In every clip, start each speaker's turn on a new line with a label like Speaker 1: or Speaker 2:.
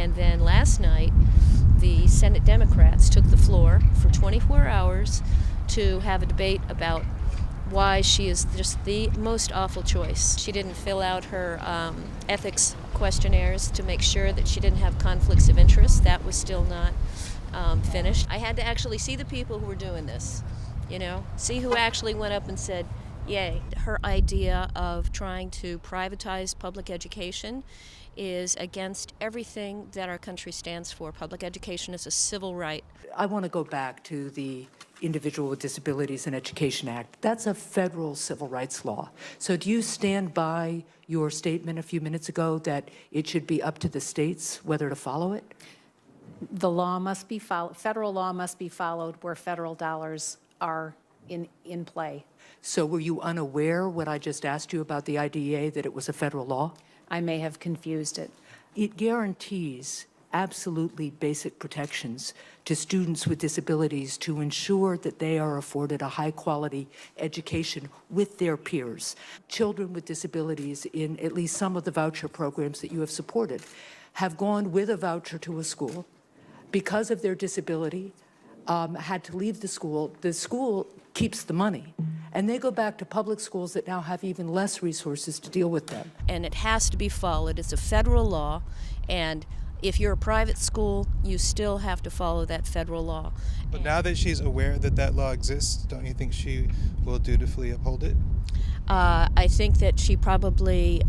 Speaker 1: And then last night, the Senate Democrats took the floor for 24 hours to have a debate about why she is just the most awful choice. She didn't fill out her ethics questionnaires to make sure that she didn't have conflicts of interest. That was still not finished. I had to actually see the people who were doing this, see who actually went up and said, yay. Her idea of trying to privatize public education is against everything that our country stands for. Public education is a civil right.
Speaker 2: I want to go back to the Individual with Disabilities in Education Act. That's a federal civil rights law. So do you stand by your statement a few minutes ago that it should be up to the states whether to follow it?
Speaker 3: The law must be followed, federal law must be followed where federal dollars are in play.
Speaker 2: So were you unaware when I just asked you about the IDEA that it was a federal law?
Speaker 3: I may have confused it.
Speaker 2: It guarantees absolutely basic protections to students with disabilities to ensure that they are afforded a high-quality education with their peers. Children with disabilities in at least some of the voucher programs that you have supported have gone with a voucher to a school because of their disability, had to leave the school. The school keeps the money, and they go back to public schools that now have even less resources to deal with them.
Speaker 1: And it has to be followed. It's a federal law, and if you're a private school, you still have to follow that federal law.
Speaker 4: But now that she's aware that that law exists, don't you think she will dutifully uphold it?
Speaker 1: I think that she probably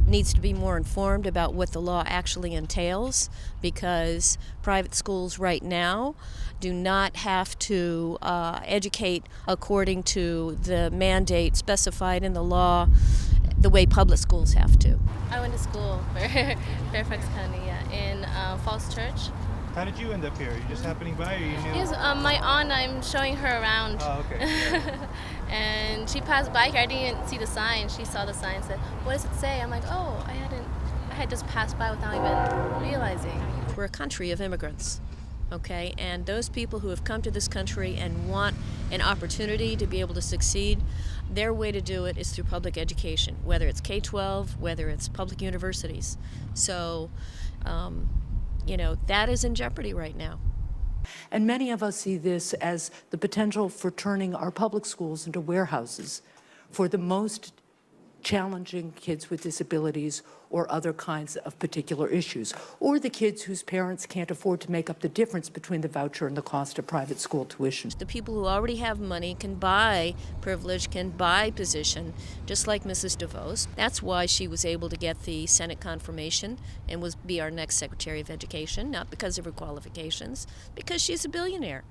Speaker 1: needs to be more informed about what the law actually entails, because private schools right now do not have to educate according to the mandate specified in the law the way public schools have to.
Speaker 5: I went to school for Fairfax County, in Falls Church.
Speaker 4: How did you end up here? Are you just happening by, or you knew?
Speaker 5: Yes, my aunt, I'm showing her around.
Speaker 4: Oh, okay.
Speaker 5: And she passed by here. I didn't see the sign. She saw the sign and said, "What does it say?" I'm like, "Oh, I had just passed by without even realizing."
Speaker 1: We're a country of immigrants, okay? And those people who have come to this country and want an opportunity to be able to succeed, their way to do it is through public education, whether it's K-12, whether it's public universities. So, that is in jeopardy right now.
Speaker 2: And many of us see this as the potential for turning our public schools into warehouses for the most challenging kids with disabilities or other kinds of particular issues, or the kids whose parents can't afford to make up the difference between the voucher and the cost of private school tuition.
Speaker 1: The people who already have money can buy privilege, can buy position, just like Mrs. DeVos. That's why she was able to get the Senate confirmation and be our next Secretary of Education, not because of her qualifications, because she's a billionaire.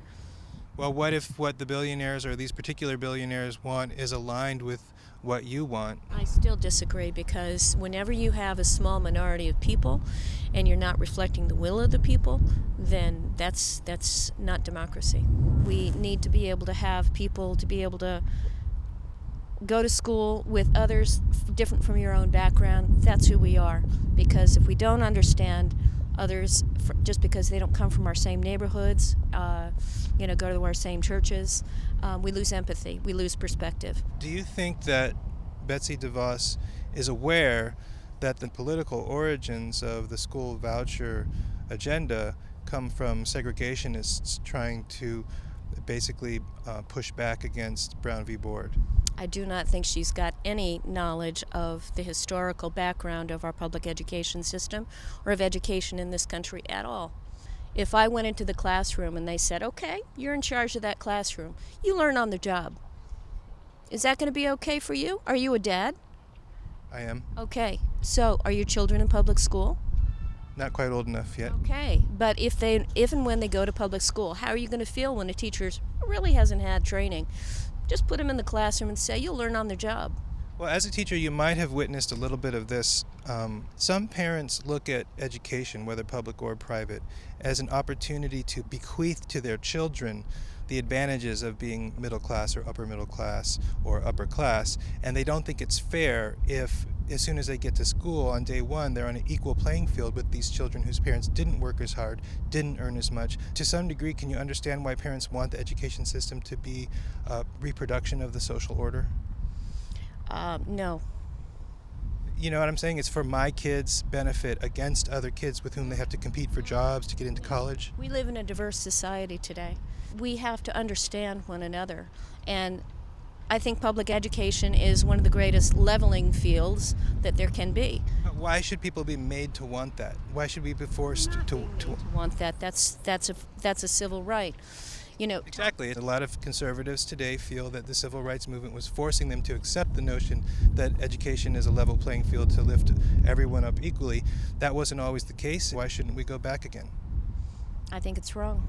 Speaker 4: Well, what if what the billionaires or these particular billionaires want is aligned with what you want?
Speaker 1: I still disagree, because whenever you have a small minority of people and you're not reflecting the will of the people, then that's not democracy. We need to be able to have people to be able to go to school with others different from your own background. That's who we are, because if we don't understand others just because they don't come from our same neighborhoods, go to our same churches, we lose empathy, we lose perspective.
Speaker 4: Do you think that Betsy DeVos is aware that the political origins of the school voucher agenda come from segregationists trying to basically push back against Brown v. Board?
Speaker 1: I do not think she's got any knowledge of the historical background of our public education system or of education in this country at all. If I went into the classroom and they said, okay, you're in charge of that classroom, you learn on the job. Is that going to be okay for you? Are you a dad?
Speaker 4: I am.
Speaker 1: Okay, so are your children in public school?
Speaker 4: Not quite old enough yet.
Speaker 1: Okay, but if and when they go to public school, how are you going to feel when a teacher really hasn't had training? Just put them in the classroom and say, you'll learn on the job.
Speaker 4: Well, as a teacher, you might have witnessed a little bit of this. Some parents look at education, whether public or private, as an opportunity to bequeath to their children the advantages of being middle class or upper middle class or upper class, and they don't think it's fair if, as soon as they get to school on day one, they're on an equal playing field with these children whose parents didn't work as hard, didn't earn as much. To some degree, can you understand why parents want the education system to be a reproduction of the social order?
Speaker 1: No.
Speaker 4: You know what I'm saying? It's for my kids' benefit against other kids with whom they have to compete for jobs to get into college.
Speaker 1: We live in a diverse society today. We have to understand one another. And I think public education is one of the greatest leveling fields that there can be.
Speaker 4: Why should people be made to want that? Why should we be forced to
Speaker 1: Want that? That's a civil right. You know,
Speaker 4: Exactly. A lot of conservatives today feel that the civil rights movement was forcing them to accept the notion that education is a level playing field to lift everyone up equally. That wasn't always the case. Why shouldn't we go back again?
Speaker 1: I think it's wrong.